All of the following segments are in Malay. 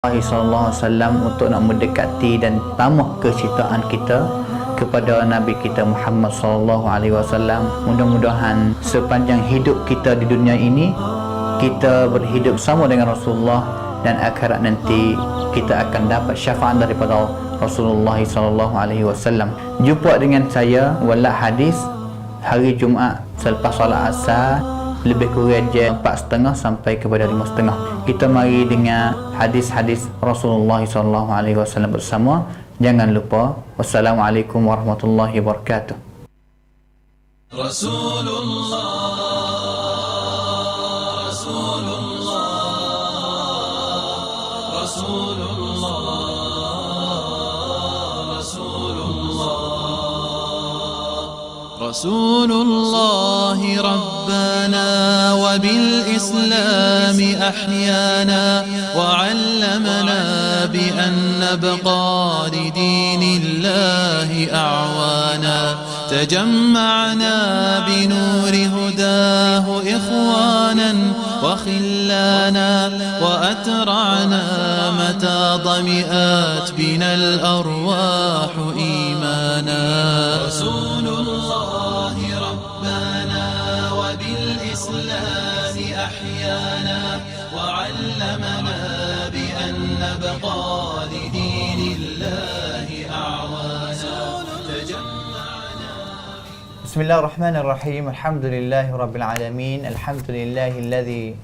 Sallallahu Alaihi Wasallam untuk nak mendekati dan tambah kecintaan kita kepada Nabi kita Muhammad Sallallahu Alaihi Wasallam. Mudah-mudahan sepanjang hidup kita di dunia ini kita berhidup sama dengan Rasulullah, dan akhirat nanti kita akan dapat syafaat daripada Rasulullah Sallallahu Alaihi Wasallam. Jumpa dengan saya Walad Hadis hari Jumaat selepas solat Asar, lebih kurang jam 4.30 sampai kepada 5.30. Kita mari dengar hadis-hadis Rasulullah SAW bersama. Jangan lupa. Wassalamualaikum warahmatullahi wabarakatuh. Rasulullah, Rasulullah, Rasulullah, Rasulullah, Rasulullah Rabbana wa bil Islam ahyana wa 'allamana bi an nabqa li dinillahi a'wana. تجمعنا بنور هداه إخوانا وخلانا وأترعنا متى ضمئات بنا الأرواح إيمانا. رسول الله ربنا وبالإسلام أحيانا وعلمنا بأن نبقى لدين الله أعوانا. بسم الله الرحمن الرحيم. الحمد لله رب العالمين. الحمد لله الذي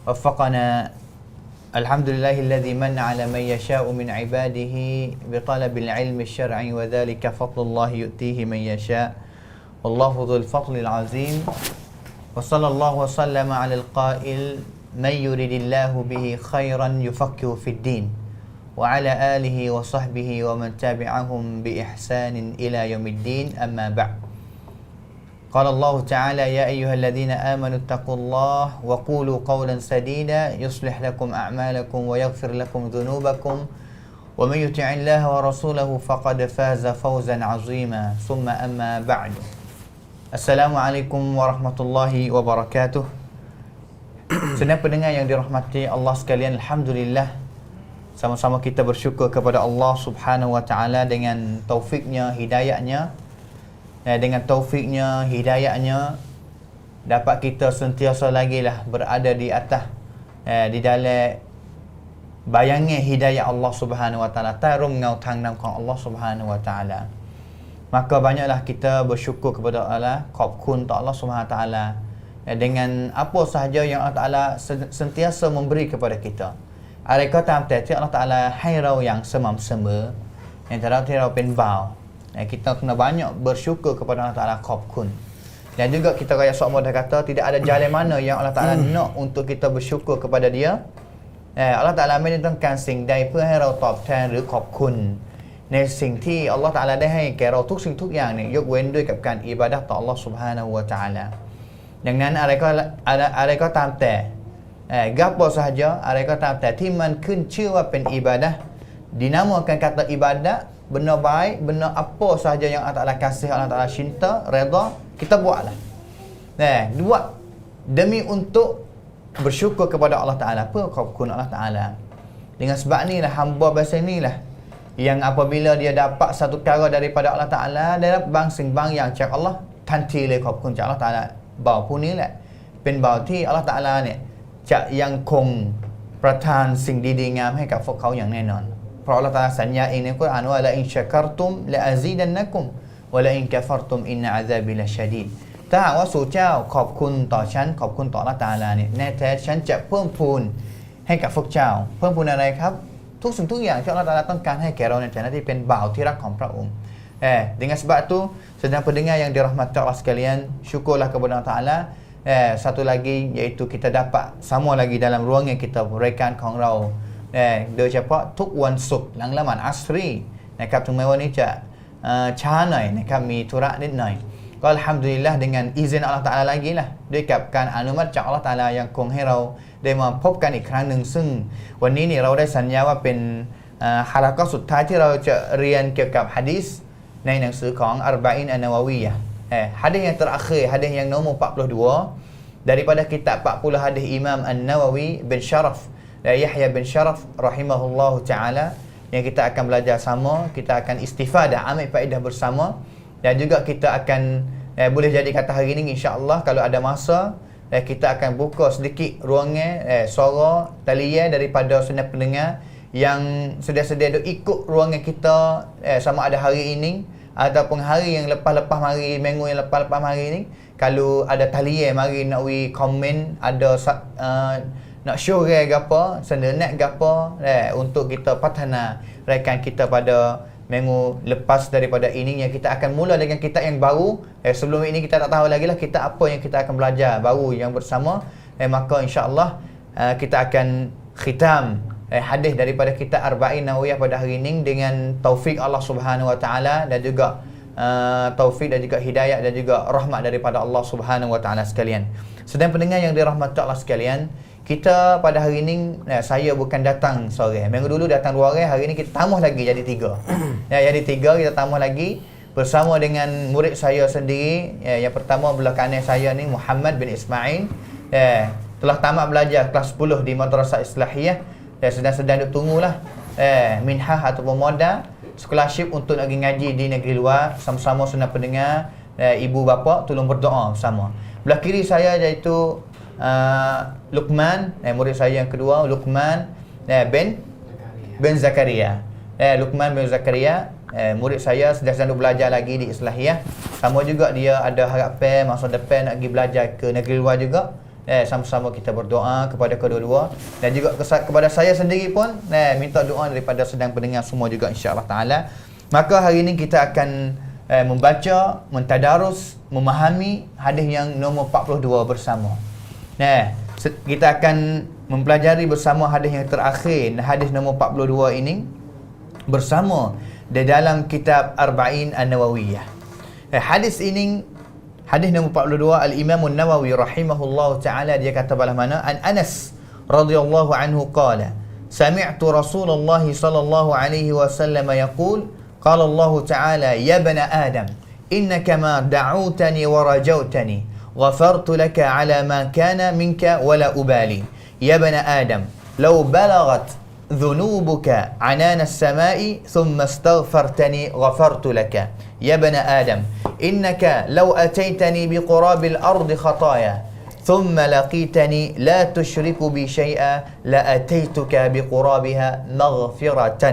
وفقنا. الحمد لله الذي من على من يشاء من عباده بطلب العلم الشرعي، وذلك فضل الله يؤتيه من يشاء، والله ذو الفضل العظيم. وصلى الله وسلم على القائل: من يرد الله به خيرا يفقه في الدين، وعلى آله وصحبه ومن تابعهم بإحسان إلى يوم الدين. أما بعد. قال الله تعالى: يا أيها الذين آمنوا اتقوا الله وقولوا قولا سديدا يصلح لكم أعمالكم ويغفر لكم ذنوبكم ومن يطع الله ورسوله فقد فاز فوزا عظيما. ثم أما بعد. السلام عليكم ورحمة الله وبركاته. Sedang pendengar yang dirahmati Allah sekalian, alhamdulillah, sama-sama kita bersyukur kepada Allah Subhanahu wa taala dengan taufiknya, hidayahnya. Dengan taufiknya, hidayahnya, dapat kita sentiasa lagi lah berada di atas, di dalam bayangan hidayah Allah Subhanahu wa taala, tarum ngau tang namของ Allah Subhanahu wa taala. Maka banyaklah kita bersyukur kepada Allah, khobkun ta Allah Subhanahu wa taala dengan apa sahaja yang Allah Taala sentiasa memberi kepada kita. Ada kata Allah Taala hai rau yang semam-sema, yang terau pen bau. Kita kena banyak bersyukur kepada Allah Ta'ala, khobkun. Dan juga kita raya Su'amah dah kata, tidak ada jalan mana yang Allah Ta'ala nak untuk kita bersyukur kepada dia. Allah Ta'ala ไม่ได้ต้องการสิ่งใดเพื่อให้เราตอบแทนหรือขอบคุณในสิ่งที่อัลลอฮ์ Ta'ala ได้ให้แก่เราทุกสิ่งทุกอย่างเนี่ยยกเว้นด้วยกับการอิบาดะห์ต่อ Allah Subhanahu wa Ta'ala. ดังนั้นอะไรก็ตามแต่gapo sahaja อะไรก็ตามแต่ที่มันขึ้นชื่อว่าเป็นอิบาดะห์ dinamakan kata ibadah, benda baik, benda apa sahaja yang Allah Ta'ala kasih, Allah Ta'ala cinta, redha, kita buatlah. Buat demi untuk bersyukur kepada Allah Ta'ala. Apa khobkun Allah Ta'ala? Dengan sebab ni lah, hamba bahasa ni lah yang apabila dia dapat satu perkara daripada Allah Ta'ala, dia dapat bang sing bang yang cak Allah, tanti le khobkun cak Allah Ta'ala. Bau pun ni lahเป็นเบาที่ Allah Ta'ala เนี่ยจะยังคงประทานสิ่งดีๆงามให้กับพวกเขาอย่างแน่นอน เพราะ Allah Ta'ala สัญญาเองในกุรอานว่า la in syakartum la azidannakum wa la in kafartum inna azabi lasyadid. ถ้าหากว่าสู่เจ้าขอบคุณต่อฉัน ขอบคุณต่อ Allah Ta'ala เนี่ยแน่แท้ฉันจะเพิ่มพูนให้กับพวกเจ้า เพิ่มพูนอะไรครับ ทุกสิ่งทุกอย่างที่ Allah Ta'ala ต้องการให้แก่เราในฐานะที่เป็นบ่าวที่รักของพระองค์ dengan sebab tu sedang pendengar yang dirahmati Allah sekalian, syukurlah kepada Allah Ta'ala. Satu lagi iaitu kita dapat sama lagi dalam ruangan kita raykaan ของเราโดยเฉพาะทุกวันศุกร์หลังละหมาดอัสรีนะครับถึงแม้วันนี้จะช้าหน่อยนะครับมีธุระนิดหน่อยก็อัลฮัมดุลิลละห์dengan izin Allah Ta'ala ลากีlah ด้วยกับการอนุมัติจาก Allah Ta'ala ยังคงให้เราได้มาพบกันอีกครั้งหนึ่งซึ่งวันนี้นี่เราได้สัญญาว่าเป็นฮาละกะห์สุดท้ายที่เราจะเรียนเกี่ยวกับหะดีษในหนังสือของอัรบะอีนอันนาวะวียะห์ hadis yang terakhir, hadis yang nombor 42 daripada kitab 40 hadis Imam An-Nawawi bin Syaraf Yahya bin Sharaf rahimahullahu ta'ala, yang kita akan belajar sama, kita akan istifadah, ambil faedah bersama, dan juga kita akan boleh jadi kata hari ini insya-Allah kalau ada masa kita akan buka sedikit ruangan suara talian daripada semua pendengar yang sedia-sedia duk ikut ruangan kita sama ada hari ini ataupun hari yang lepas-lepas hari, minggu yang lepas-lepas hari ini. Kalau ada talian mari nak komen, ada nak share ke apa, senenak ke apa untuk kita patana rekan kita pada minggu lepas daripada ini, yang kita akan mula dengan kitab yang baru. Sebelum ini kita tak tahu lagi lah kita apa yang kita akan belajar baru yang bersama. Maka insya-Allah kita akan khitam hadis daripada kitab Arba'in Nawawiyah pada hari ini dengan taufik Allah Subhanahu Wa Taala, dan juga taufik dan juga hidayah dan juga rahmat daripada Allah Subhanahu Wa Taala sekalian. Sedang pendengar yang dirahmati Allah sekalian, kita pada hari ini saya bukan datang sore. Minggu dulu datang 2 orang, hari ini kita tambah lagi jadi 3. Jadi 3 kita tambah lagi bersama dengan murid saya sendiri. Yang pertama belah kanan saya ni Muhammad bin Ismail. Telah tamat belajar kelas 10 di Madrasah Islahiyah. Sedang-sedang duk tunggulah minhah ataupun modal scholarship untuk nak pergi ngaji di negeri luar. Sama-sama sunat pendengar, ibu bapa tolong berdoa bersama. Belah kiri saya iaitu Luqman, murid saya yang kedua, Luqman bin Zakaria. Luqman bin Zakaria, murid saya sedang belajar lagi di Islahiyah. Sama juga dia ada harapan masa depan nak pergi belajar ke negeri luar juga. Sama-sama kita berdoa kepada kedua-dua, dan juga kepada saya sendiri pun minta doa daripada sedang pendengar semua juga insya-Allah taala. Maka hari ini kita akan membaca, mentadarus, memahami hadis yang nombor 42 bersama. Kita akan mempelajari bersama hadis yang terakhir, hadis nombor 42 ini bersama di dalam kitab Arba'in An-Nawawiyah. Hadis ini, hadis nombor 42, Al-Imam An-Nawawi rahimahullahu ta'ala, dia kata balah mana, An Anas radhiyallahu anhu qala, sami'tu Rasulullah sallallahu alaihi wasallam yaqul, qala Allah ta'ala, ya bani Adam, innaka ma da'utani wa rajautani غفرت لك على ما كان منك ولا أبالي يا ابن آدم لو بلغت ذنوبك عنان السماء ثم استغفرتني غفرت لك يا ابن آدم إنك لو أتيتني بقراب الأرض خطايا ثم لقيتني لا تشرك بي شيئا لأتيتك بقرابها مغفرة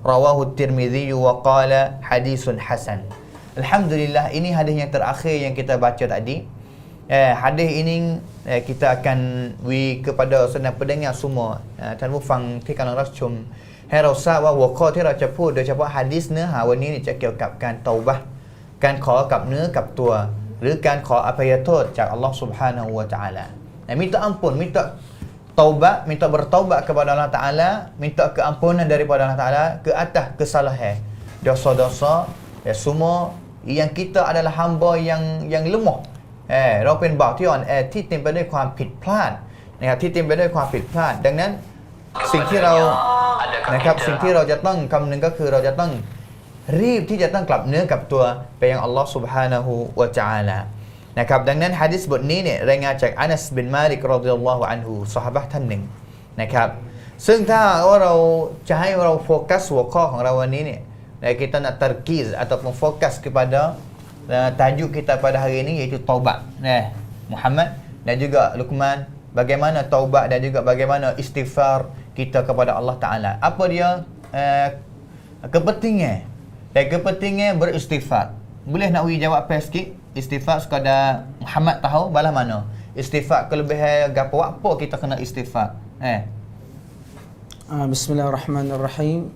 رواه الترمذي وقال حديث حسن. Alhamdulillah, ini hadis yang terakhir yang kita baca tadi. Hadis ini kita akan kepada senang pendengar semua ท่านผู้ฟังที่กำลังรับชมให้เราทราบว่าหัวข้อที่เราจะพูดโดยเฉพาะหะดีษเนื้อหาวันนี้จะเกี่ยวกับการเตาบะห์การขอกับเนื้อกับตัวหรือการขออภัยโทษจากอัลลอฮฺ Subhanahu wa taala. Minta ampun, minta taubat, minta bertaubat kepada Allah Taala, minta keampunan daripada Allah Taala ke atas kesalahan, dosa-dosa semua yang kita adalah hamba yang lemah. เราเป็นบ่าวที่อ่อนแอที่เต็มไปด้วยความผิดพลาดนะครับที่เต็มไปด้วยความผิดพลาดดังนั้นสิ่งที่เรานะครับสิ่งที่เราจะต้องคำนึงก็คือเราจะต้องรีบที่จะต้องกลับเนื้อกลับตัวไปยังอัลลอฮฺ Subhanahu wa taala นะครับดังนั้นหะดีษบทนี้เนี่ยรายงานจากอานัสบินมาลิกรอฎิยัลลอฮุอันฮุซอฮาบะห์ท่านหนึ่งนะครับซึ่งถ้าว่าเราจะให้เราโฟกัสหัวข้อของเราวันนี้เนี่ยkita nak tarkiz ataupun fokus kepada tajuk kita pada hari ini iaitu taubat. Muhammad dan juga Luqman, bagaimana taubat dan juga bagaimana istighfar kita kepada Allah Taala. Apa dia kepentingan? Kepentingan beristighfar. Boleh nak jawab sikit? Istighfar sekadar Muhammad tahu balah mana? Istighfar kelebihan gapo apa kita kena istighfar? Bismillahirrahmanirrahim.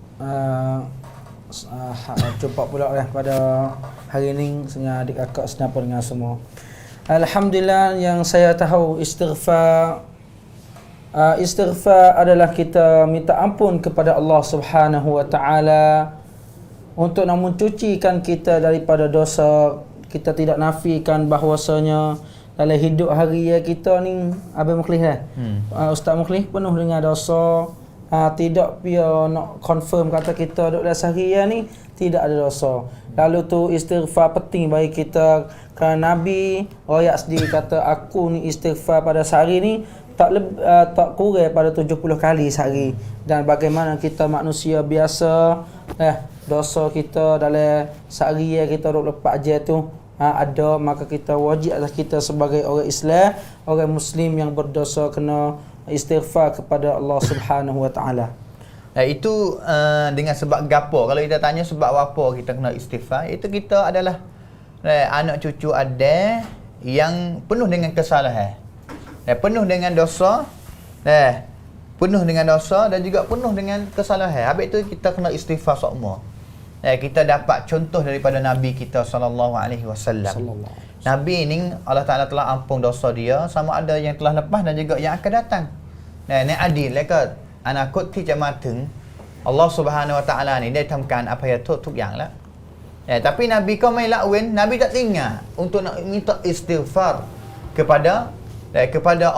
Jumpa pula pada hari ini dengan adik kakak senapa dengan semua. Alhamdulillah, yang saya tahu istighfar adalah kita minta ampun kepada Allah Subhanahu wa taala untuk nak mencucikan kita daripada dosa. Kita tidak nafikan bahawasanya dalam hidup harian kita ni Abang Mukhlih Ustaz Mukhlih penuh dengan dosa. Tidak dia nak confirm kata kita duduk dalam seharian ni tidak ada dosa. Lalu tu istighfar penting bagi kita, kerana Nabi royak sendiri kata aku ni istighfar pada sehari ni tak kurang pada 70 kali sehari. Dan bagaimana kita manusia biasa, dosa kita dalam sehari kita 24 jam tu ada, maka kita wajib atas kita sebagai orang Islam, orang Muslim yang berdosa kena istighfar kepada Allah Subhanahu Wa Taala. Itu dengan sebab gapo. Kalau kita tanya sebab apa kita kena istighfar, itu kita adalah anak cucu ada yang penuh dengan kesalahan, penuh dengan dosa, penuh dengan dosa dan juga penuh dengan kesalahan. Habis itu kita kena istighfar semua. Kita dapat contoh daripada Nabi kita sallallahu alaihi wasallam. Nabi ni Allah Taala telah ampun dosa dia, sama ada yang telah lepas dan juga yang akan datang. Ni adil lekat anak ti jamatung Allah Subhanahu Wa Taala ni dia thamkan apa ya tuk yang lah. Tapi Nabi kau mai lawan, Nabi tak tinggal untuk nak minta istighfar kepada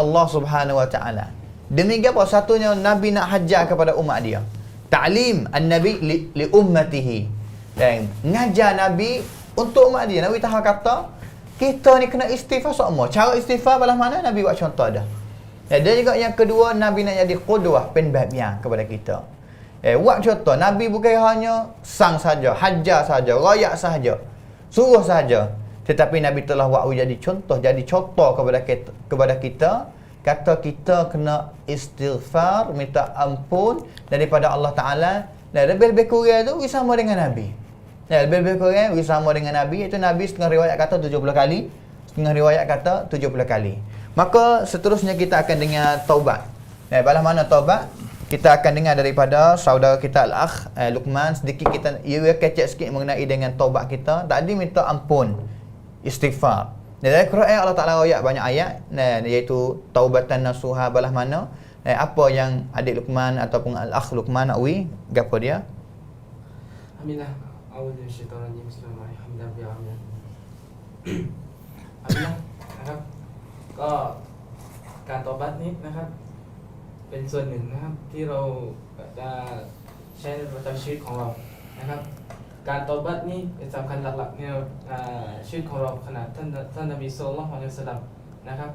Allah Subhanahu Wa Taala. Demikian apa satunya Nabi nak hajar kepada umat dia. Ta'lim an-nabi li ummatihi. Dan ngajar Nabi untuk umat dia. Nabi tahu kata kita ni kena istighfar semua. Cara istighfar balas mana Nabi buat contoh dah. Dan juga yang kedua, Nabi nak jadi qudwah, penbabian kepada kita. Buat contoh, Nabi bukan hanya sang saja, hajar saja, rayak saja, suruh saja, tetapi Nabi telah buat jadi contoh kepada kita. Kata kita kena istighfar, minta ampun daripada Allah Ta'ala. Dan lebih-lebih kurang tu sama dengan Nabi. Lebih-lebih kurang sama dengan Nabi. Itu Nabi setengah riwayat kata 70 kali, setengah riwayat kata 70 kali. Maka seterusnya kita akan dengar taubat. Balas mana taubat? Kita akan dengar daripada saudara kita Al-Akh Luqman. Sedikit kita kecek sikit mengenai dengan taubat kita. Tadi minta ampun, istighfar. Dari Quran Allah Ta'ala royak banyak ayat, iaitu taubatan nasuha. Balas mana apa yang adik Luqman ataupun Al-Akh Luqman nak ui, gapo dia? Alhamdulillah. A'udzu bisyaitanir rajim. Bismillahirrahmanirrahim. Alhamdulillahนะครับก็การตอบัตนี้นะครับเป็นส่วนหนึ่งนะครับที่เราจะใช้ในประจำชีวิตของเรานะครับการตอบัตนี้เป็นสำคัญหลักๆในชีวิตของเราขณะท่านนบีศ็อลลัลลอฮุอะลัยฮิวะซัลลัมนะครับ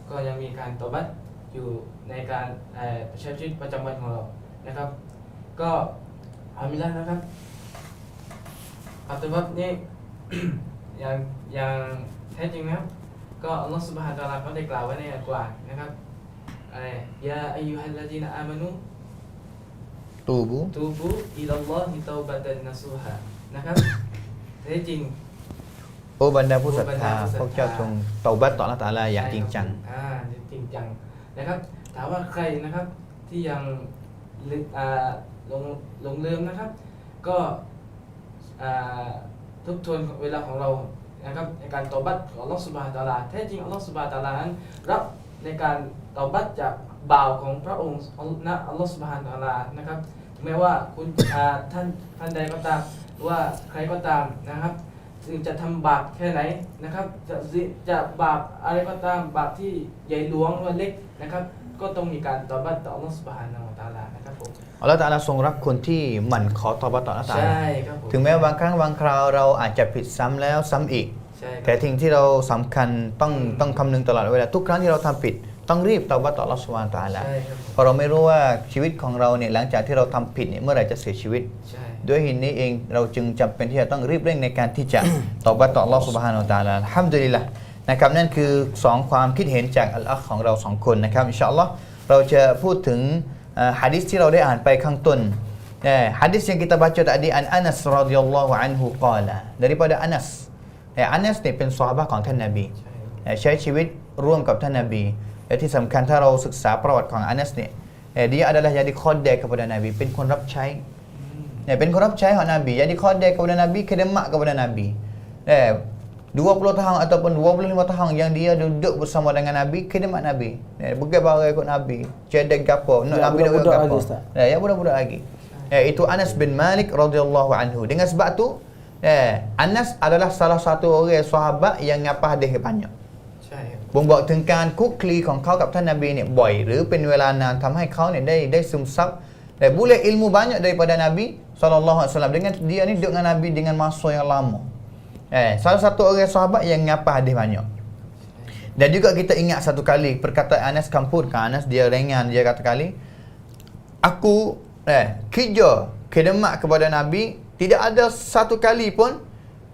ก็ยังมีการตอบัตอยู่ในการใช้ชีวิตประจำวันของเรานะครับก็อัลฮัมดุลิลละห์นะครับการตอบัตนี้ อย่างแท้จริงนะครับก็อัลลอฮฺซุบฮานะฮูวะตะอาลาก็ได้กล่าวไว้ในอัลกุรอานนะครับยาอัยยูฮัลลซีนาอามานูตูบูอิลัลลอฮิตอบัตันนะซูฮานะครับแท้จริงบรรดาผู้ศรัทธาพวกเจ้าจงเตาบัตต่ออัลเลาะห์ตะอาลาอย่างจริงจังจริงจังนะครับถามว่าใครนะครับที่ยังหลงลืมนะครับก็ทบทวนเวลาของเรานะครับในการตอบัตของอัลเลาะห์ซุบฮานะฮูวะตะอาลาแท้จริงอัลเลาะห์ซุบฮานะฮูวะตะอาลานั้นรับในการตอบัตจากบ่าวของพระองค์นะอัลเลาะห์ซุบฮานะฮูวะตะอาลานะครับแม้ว่าคุณท่านใดก็ตามหรือว่าใครก็ตามนะครับถึงจะทำบาปแค่ไหนนะครับจะบาปอะไรก็ตามบาปที่ใหญ่หลวงหรือเล็กนะครับก็ต้องมีการตอบัตต่ออัลเลาะห์ซุบฮานะฮูวะตะอาลานะครับผมอัลเลาะห์ตะอาลาทรงรักคนที่หมั่นขอตอบัตต่ออัลเลาะห์ตะอาลาถึงแม้บางครั้งบางคราวเราอาจจะผิดซ้ำแล้วซ้ำอีกแต่สิ่งที่เราสำคัญต้องคำนึงตลอดเวลาทุกครั้งที่เราทำผิดต้องรีบเตาบัตต่ออัลเลาะห์ซุบฮานะฮูวะตะอาลาเพราะเราไม่รู้ว่าชีวิตของเราเนี่ยหลังจากที่เราทำผิดเนี่ยเมื่อไหร่จะเสียชีวิตด้วยเหตุนี้เองเราจึงจำเป็นที่จะต้องรีบเร่งในการที่จะเตาบัตต่ออัลเลาะห์ซุบฮานะฮูวะตะอาลาอัลฮัมดุลิลละห์นะครับนั่นคือ2ความคิดเห็นจากอัลอัคของเรา2คนนะครับอินชาอัลลอฮ์เราจะพูดถึงหะดีษที่เราได้อ่านไปข้างต้นหะดีษyang kita baca tadi an Anas radhiyallahu anhu qala daripada Anas Anasนี่เป็นซอฮาบะห์ของท่านนบีใช้ชีวิตร่วมกับท่านนบีและที่สำคัญถ้าเราศึกษาประวัติของอานัสเนี่ยdia adalah jadi khodam kepada Nabi เป็นคนรับใช้เป็นคนรับใช้ของนบี jadi khodam kepada Nabi khidmat kepada Nabi 20 tahun ataupun 25 tahun yang dia duduk bersama dengan Nabi, khidmat Nabi. Bukan barang ikut Nabi. Cedek gapo, nak Nabi nak gapo. Ya budak-budak lagi. Itu Anas bin Malik radhiyallahu anhu. Dengan sebab tu Anas adalah salah satu orang sahabat yang ngapa hadis banyak. ใช่ บ่งบอกถึงการคุกคลีของเขากับท่านนบีเนี่ยบ่อยหรือเป็นเวลานานทำให้เขาเนี่ยได้ซึมซับได้boleh ilmu banyak daripada Nabi sallallahu alaihi wasallam dengan dia ni duduk dengan Nabi dengan masa yang lama. Salah satu orang sahabat yang ngapa hadis banyak. Dan juga kita ingat satu kali perkataan Anas Kampur kan, Anas dia ringan, dia kata kali, aku kerja khidmat kepada Nabi, tidak ada satu kali pun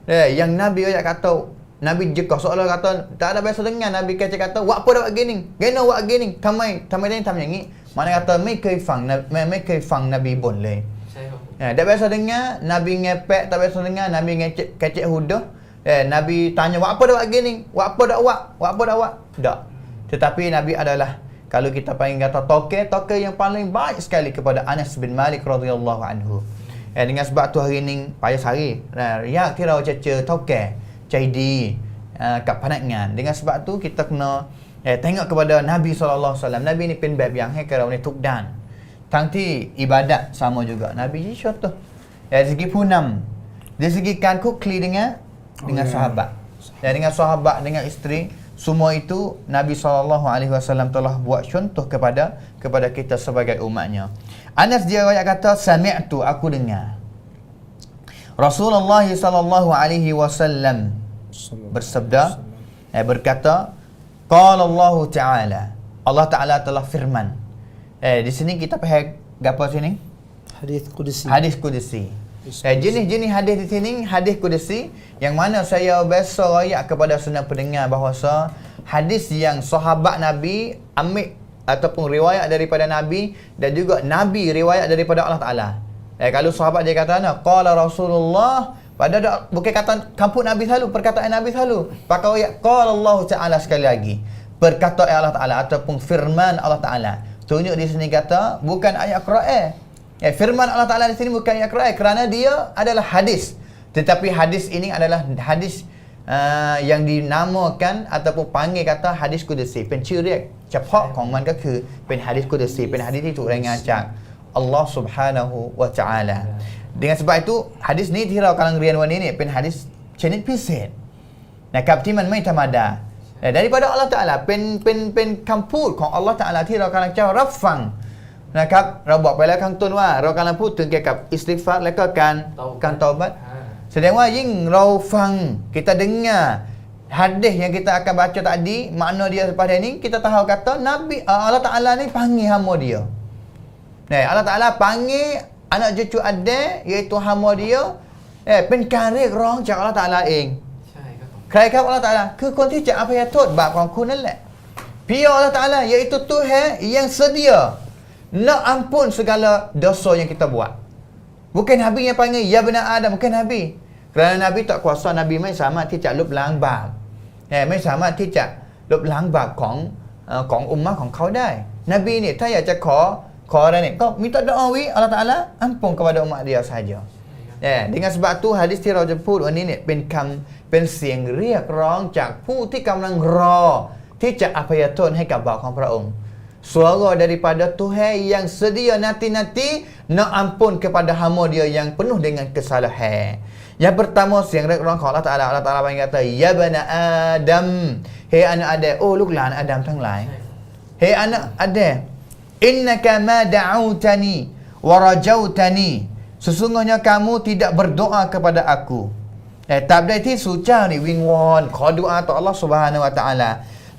yang Nabi kata, Nabi jekah seolah kata tak ada biasa dengan Nabi kata buat apa dah buat gini, gena buat gini, tamai ni tam yang ni, mana kata mai kai fang Nabi bon le. Tak biasa dengar Nabi ngepek, tak biasa dengar Nabi ngecek kecek hudah. Nabi tanya buat apa dah buat gini, buat apa dah buat. Tak. Tetapi Nabi adalah, kalau kita panggil kata toke yang paling baik sekali kepada Anas bin Malik radhiyallahu anhu. Dengan sebab tu hari ni payah sehari riak kira caca toke caidi kat panangan. Dengan sebab tu kita kena tengok kepada Nabi SAW. Nabi ni pin bab yang kira ni tukdan. Tangti ibadat sama juga. Nabi ni contoh. Dari segi punam, dari segi kan kukli dengan sahabat. Dengan sahabat, dengan isteri, semua itu Nabi SAW telah buat contoh kepada kita sebagai umatnya. Anas dia kata, sami'tu, aku dengar Rasulullah SAW bersabda, berkata, qala Allah Ta'ala, Allah Ta'ala telah firman. Di sini kita pakai apa sini? Hadis Qudsi. Hadis Qudsi. Jenis-jenis hadis di sini, hadis Qudsi, yang mana saya biasa rakyat kepada senang pendengar bahawasa hadis yang sahabat Nabi ambil ataupun riwayat daripada Nabi, dan juga Nabi riwayat daripada Allah Ta'ala. Kalau sahabat dia kata qala Rasulullah, pada bukan kata kampung Nabi selalu, perkataan Nabi selalu. Pakai ayat qala Allah Ta'ala sekali lagi. Perkataan Allah Ta'ala ataupun firman Allah Ta'ala. Tunjuk di sini kata bukan ayat Quran. Firman Allah Ta'ala di sini bukan ayat Quran, kerana dia adalah hadis. Tetapi hadis ini adalah hadis yang dinamakan ataupun panggil kata hadis Qudsi. Penciriak cepat komenก็คือเป็นhadis Qudsi,เป็นhadisที่ถูกรายงานจาก Allah Subhanahu wa Ta'ala. Dengan sebab itu hadis niที่เรากำลังเรียนวันนี้เนี่ยเป็นhadisชนิดพิเศษนะครับที่มันไม่ธรรมดาdaripada Allah Ta'ala เป็นคำพูดของ Allah Ta'ala ที่เรากำลังจะรับฟังนะครับเราบอกไปแล้วข้างต้นว่าเรากำลังพูดถึงเกี่ยวกับอิสติฆฟารและก็การตอบัตแสดงว่ายิ่งเราฟัง kita dengar hadis yang kita akan baca tadi, makna dia pada ni kita tahu kata Nabi Allah Ta'ala ni panggil hamba dia. Allah Ta'ala panggil anak cucu ada, iaitu hamba dia เป็นการเรียกร้องจาก Allah Ta'ala เอง ใช่ครับผม ใครครับ Allah Ta'ala คือคนที่จะอภัยโทษบาปของคุณนั่นแหละเพียง Allah Ta'ala iaitu Tuhan yang sedia nak ampun segala dosa yang kita buat. Bukan Nabi yang panggil ya bani Adam, bukan Nabi. Kerana Nabi tak kuasa, Nabi ไม่สามารถที่จะลบล้างบาปไม่สามารถที่จะลบล้างบาปของอุมมะห์ของเขาได้ Nabi ni ถ้าอยากจะขออะไรนี่ก็minta doa wi Allah Ta'ala ampun kepada umat dia saja. Dengan sebab tu hadisที่เราจะพูดวันนี้เนี่ยเป็นเสียงเรียกร้องจากผู้ที่กำลังรอที่จะอภัยโทษให้กับบาปของพระองค์ Suara daripada Tuhan yang sedia nanti-nanti nak ampun kepada hamba dia yang penuh dengan kesalahan. Yang pertama, siang риекร้องของ Allah Ta'ala. Allah Ta'ala kata, ya bani Adam, hei anak Adam, ohลูกหลาน Adam ทั้งหลาย hei anak Adam, innaka ma da'autani wa rajautani, sesungguhnya kamu tidak berdoa kepada aku. ตราบใดที่สู่เจ้านี่วิงวอนขอดุอาต่อ Allah Subhanahu wa Ta'ala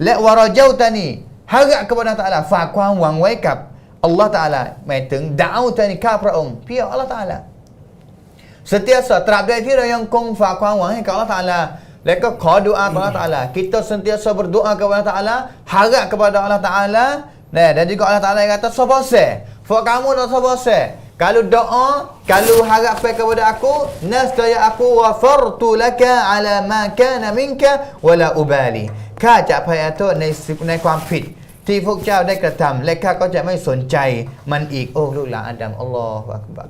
และ wa rajautani, harap kepada Allah Ta'ala, ฝากความหวังไว้กับ Allah Ta'ala หมายถึง da'autani ข้าพระองค์เพียง Allah Ta'ala sentiasa ตราบใดที่เรายังคงฝากความหวังให้กับ Allah Ta'ala และก็ขอดุอาต่อ Allah Ta'ala, kita sentiasa berdoa kepada Allah Ta'ala, harap kepada Allah Ta'ala, dan juga Allah Ta'ala kata sabar se, for kamu dah sabar se, kalau doa, kalau harap kepada aku, nescaya aku wafartu laka ala ma kana minka wala ubali, ข้าจะอภัยโทษในความผิดที่พวกเจ้าได้กระทำและข้าก็จะไม่สนใจมันอีกโอ้ลูกหลานอาดัมอัลลอฮฺอักบัร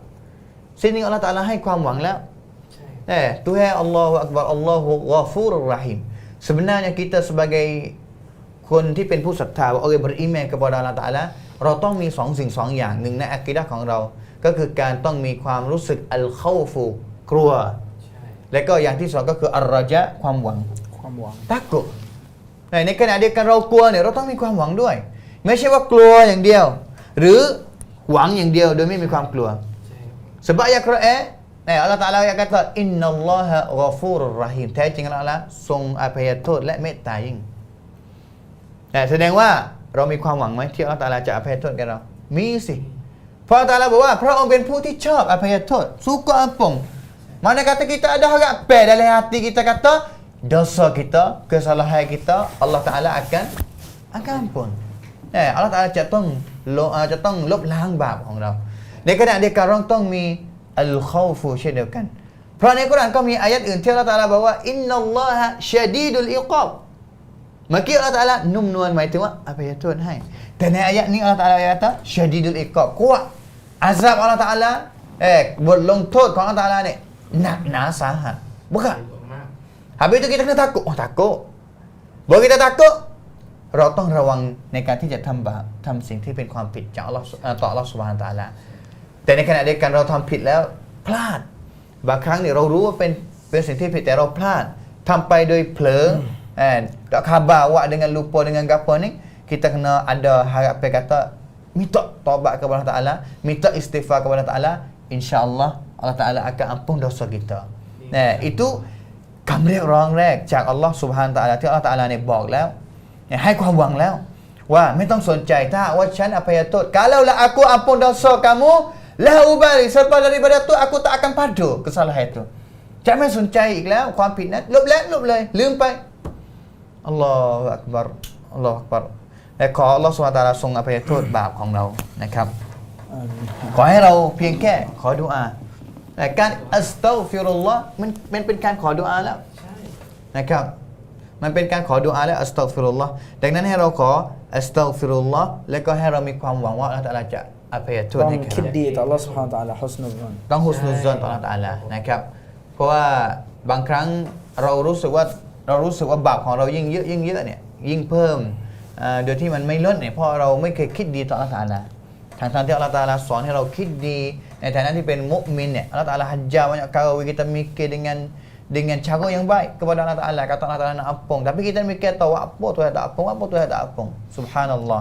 Sini Allah Ta'ala ให้ความหวังแล้ว Tuhan Allahu Akbar, Allahu Ghafurur Rahim. Sebenarnya kita sebagai คนที่เป็นผู้ศรัทธาว่าorang beriman kepada Allah Ta'ala เราต้องมี2 สิ่ง 2 อย่างหนึ่งในอะกีดะห์ของเราก็คือการต้องมีความรู้สึกอัลคอฟูกลัวและก็อย่างที่2ก็คืออัรรญะความหวัง takut ในขณะเดียวกันเรากลัวเนี่ยเราต้องมีความหวังด้วยไม่ใช่ว่ากลัวอย่างเดียวหรือหวังอย่างเดียวโดยไม่มีความกลัว sebab ayat Quran Allah Ta'ala yang kata innallaha ghafurur rahim แท้จริงแล้วทรงอภัยโทษและเมตตายิ่ง แต่แสดงว่าเรามีความหวังไหมที่อัลลอฮฺตะอาลาจะอภัยโทษแก่เรามีสิเพราะอัลลอฮฺตะอาลาบอกว่าพระองค์เป็นผู้ที่ชอบอภัยโทษsuka ampun mana kata kita ada harap dalam hati kita kata dosa kita kesalahan kita Allah Taala akan ampun Allah Taala จะต้องลบล้างบาปของเราในขณะเดียวกันเราต้องมีอัลคอฟูเช่นเดียวกันเพราะในกุรอานก็มีอายะห์อื่นที่อัลเลาะห์ตะอาลาบอกว่าอินนัลลอฮะชะดีดุลอิกอบเมื่อกี้อัลเลาะห์ตะอาลานุ่มนวลหมายถึงว่าอภัยโทษให้แต่ในอายะห์นี้อัลเลาะห์ตะอาลาkata ชะดีดุลอิกอบkuat azab Allah Taala บทลงโทษของอัลเลาะห์ตะอาลาเนี่ยหนักหนาสาหัสbukan habis itu kita kena takut takut baru kita takut เราต้องระวังในการที่จะทำบาปทำสิ่งที่เป็นความผิดจากอัลเลาะห์ต่ออัลเลาะห์ซุบฮานะฮูวะตะอาลาแต่ในขณะเดียวกันเราทำผิดแล้วพลาดบางครั้งเนี่ยเรารู้ว่าเป็นสิ่งที่ผิดแต่เราพลาดทำไปโดยเผลอtak khabar awak dengan lupa dengan gapo ni kita kena ada harapan kata minta taubat kepada Allah Taala minta istighfar kepada Allah Taala insya-Allah Allah Taala akan ampun dosa kita itu คำเรียกร้องแรกจากอัลลอฮ์ซุบฮานะฮูวะตะอาลาที่อัลลอฮ์ตะอาลาเนี่ยบอกแล้วให้ความหวังแล้วว่าไม่ต้องสนใจถ้าว่าฉันอภัยโทษ kalaulah aku ampun dosa kamu la ubali selepas daripada tu aku tak akan padu kesalahan itu จะไม่สนใจอีกแล้วความผิดนั้นลบเลยลืมไปอัลลอฮฺอักบัรอัลลอฮฺอักบัรและขออัลลอฮฺซุบฮานะฮูวะตะอาลาทรงอภัยโทษบาปของเรานะครับขอให้เราเพียงแค่ขอดุอาแต่การอัสตัฆฟิรุลลอฮ์มันเป็นการขอดุอาแล้วนะครับมันเป็นการขอดุอาและอัสตัฆฟิรุลลอฮ์ดังนั้นให้เราขออัสตัฆฟิรุลลอฮ์และก็ให้เรามีความหวังว่าอัลเลาะห์ตะอาลาจะอภัยโทษให้แก่เราคิดดีต่ออัลเลาะห์ซุบฮานะฮูวะตะอาลาฮุสนุซซอนต้องฮุสนุซซอนต่ออัลเลาะห์ตะอาลานะครับเพราะว่าบางครั้งเรารู้สึกว่าบาปของเรายิ่งเยอะเนี่ยยิ่งเพิ่มโดยที่มันไม่ลดเนี่ยเพราะเราไม่เคยคิดดีต่ออัลเลาะห์ตะอาลาทางที่อัลเลาะห์ตะอาลาสอนให้เราคิดดีในฐานะที่เป็นมุมินเนี่ยอัลเลาะห์ตะอาลาhajar banyak kali kita mikir dengan cara yang baik kepada Allah Taala kata Allah Taala nak ampun tapi kita mikir tahu apa Tuhan tak ampun subhanallah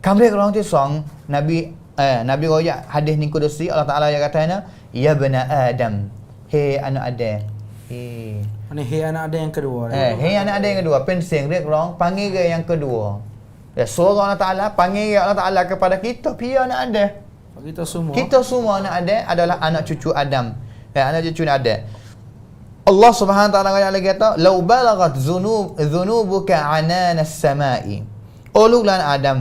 คำเรียกร้องที่สองนบีรอยะhadis ni kudusi Allah Taala yang katanya ya bani adam hey anak Adam ini hey anak Adam yang kedua hey anak Adam yang kedua เป็นเสียงเรียกร้อง panggil yang kedua suara Allah Taala panggil Allah Taala kepada kita pia anak Adam kita semua anak Adam adalah anak cucu Adam anak cucu Adam Allah Subhanahu wa taala lagi kata law balaghat dhunubuka anana as-sama'i โอ้ลูกหลานอาดัม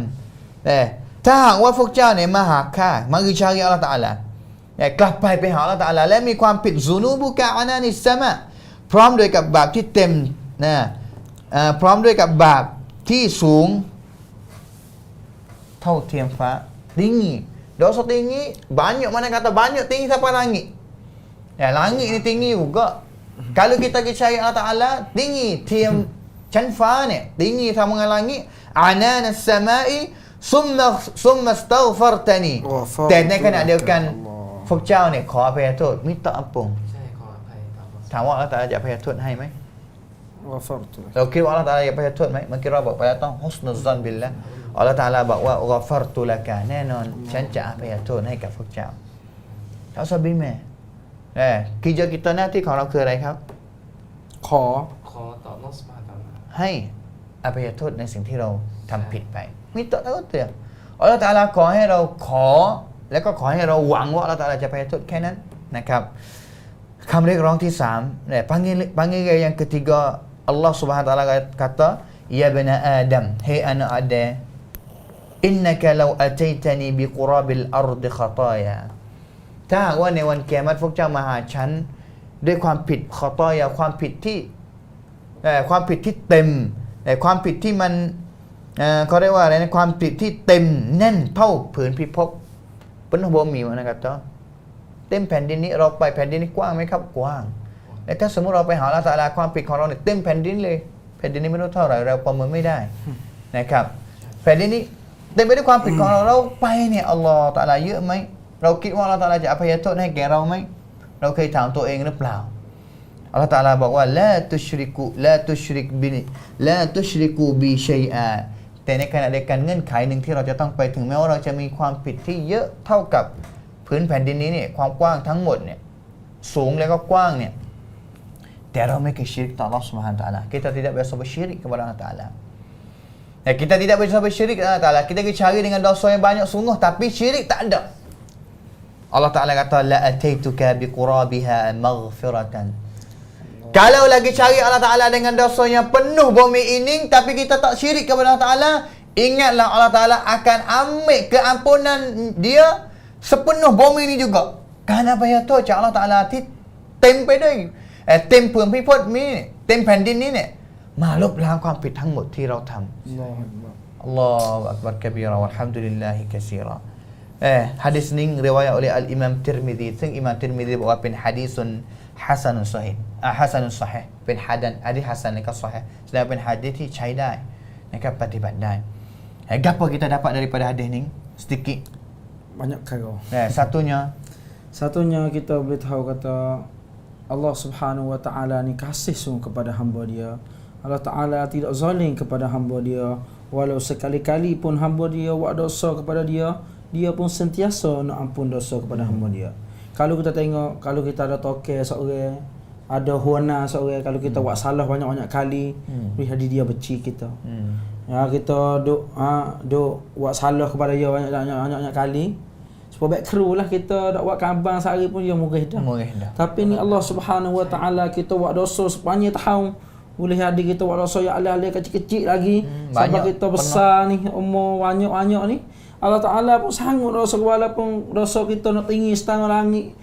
ถ้าหากว่าพวกเจ้าเนี่ยมาหาข้ามาคือชาริอัลเลาะห์ตะอาลากลับไปหาอัลเลาะห์ตะอาลาและมีความผิดซุนูบุกะอานานิสสะมาพร้อมด้วยกับบาปที่เต็มพร้อมด้วยกับบาปที่สูงเท่าเทียมฟ้า tinggi dosa tinggi banyak mana kata banyak tinggi sampai langit langit ni tinggi juga kalau kita percaya Allah Taala tinggi เทียมชั้นฟ้าเนี่ย tinggi sama dengan langit anan as-sama'i summa astaghfartani แต่ในขณะเดียวกันพวกเจ้าเนี่ยขออภัยโทษมิตรอัปปงใช่ขออภัยถามว่าอัลเลาะห์ตะอาลาจะอภัยโทษให้ไหมเราคิดว่าอัลเลาะห์ตะอาลาจะอภัยโทษไหมเมื่อกี้เราบอกไปแล้วต้องฮุสนุซซอนบิลละอัลเลาะห์ตะอาลาบอกว่าฆอฟัรตุละกะแน่นอนฉันจะอภัยโทษให้กับพวกเจ้าเอาซะบิแม่kerja kita nanti ของเราคืออะไรครับขอต่ออัลเลาะห์ซุบฮานะฮูวะตะอาลาให้อภัยโทษในสิ่งที่เราทำผิดไปมิตรแล้วก็เตือนอัลเลาะห์ตะอาลาขอให้เราขอแล้วก็ขอให้เราหวังว่าอัลเลาะห์ตะอาลาจะอภัยโทษแค่นั้นนะครับคำเรียกร้องที่3panggil yang ketiga Allah Subhanahu wa taala kata ya bani adam hey anak adam innaka law ataitani biqurabil ardi khataya ถ้าหากว่าในวันกิยามะฮ์พวกเจ้ามาหาฉันด้วยความผิดขอตอยาความผิดที่เต็มความผิดที่มันเขาเรียกว่าอะไรนะความผิดที่เต็มแน่นเท่าผืนพิภพเป็นบ่มีนะครับจ๊ะเต็มแผ่นดินนี้เราไปแผ่นดินนี้กว้างไหมครับกว้างแต่ถ้าสมมติเราไปหาอัลเลาะห์ตะอาลาความผิดของเราเนี่ยเต็มแผ่นดินเลยแผ่นดินนี้ไม่รู้เท่าไหร่เราประเมินไม่ได้นะครับแผ่นดินนี้เต็มไปด้วยความผิดของเราไปเนี่ยอัลลอฮฺตะอาลาเยอะไหมเราคิดว่าอัลเลาะห์ตะอาลาจะอภัยโทษให้แก่เราไหมเราเคยถามตัวเองหรือเปล่าอัลเลาะห์ตะอาลาบอกว่าลาตุชริกูบิชัยอาแต่ในขณะเดียวกันเงื่อนไขหนึ่งที่เราจะต้องไปถึงแม้ว่าเราจะมีความผิดที่เยอะเท่ากับพื้นแผ่นดินนี้เนี่ยความกว้างทั้งหมดเนี่ยสูงแล้วก็กว้างเนี่ยแต่เราไม่เคยสยิริกต่ออัลเลาะห์ซุบฮานะฮูวะตะอาลาkita tidak biasa bersyirik kepada Allah Taala Kita tidak berusaha bersyirik dengan Allah Ta'ala. Kita cari dengan dosa yang banyak sungguh, tapi syirik tak ada. Allah Ta'ala kata, la ataituka biqurabiha maghfiratan. Kalau lagi cari Allah Ta'ala dengan dosa yang penuh bumi ini, tapi kita tak syirik kepada Allah Ta'ala, ingatlah Allah Ta'ala akan ambil keampunan dia sepenuh bumi ini juga. Kenapa ya tu? Allah Ta'ala ti tempeด้วยเต็มพื้นพิภพนี้เต็มแผ่นดินนี้เนี่ยมาลบล้างความผิดทั้งหมดที่เราทำ Allahu Akbar kabira walhamdulillahi katsira. Hadis ni riwayat oleh Al-Imam Tirmizi.ซึ่ง Imam Tirmizi บอกว่าเป็น hadisun hasanun sahih. Hasanun sahih เป็น hadis hasan และก็ sahih. แสดงเป็น hadis ที่ใช้ได้นะครับปฏิบัติได้. Apa kita dapat daripada hadis ni? Sedikit. Banyak perkara. Satunya kita boleh tahu kata Allah Subhanahu wa taala ni kasih sungguh kepada hamba dia. Allah Taala tidak zalim kepada hamba dia. Walau sekali-kali pun hamba dia buat dosa kepada dia, dia pun sentiasa nak ampun dosa kepada hamba dia. Kalau kita tengok, kalau kita ada toke seorang, ada huana seorang, kalau kita buat salah banyak-banyak kali, boleh jadi dia benci kita. Ya, kita duk buat salah kepada dia banyak-banyak kali. Supaya baik kru lah kita dak buat kabang sehari pun dia murih dah. Tapi ni Allah Subhanahu wa taala kita buat dosa sepanjang tahun. Boleh jadi kita buat dosa yang alih-alih kecil-kecil lagi. Sampai kita besar ni, umur banyak-banyak ni. Allah Ta'ala pun sanggup dosa walaupun dosa kita nak tinggi setengah langit.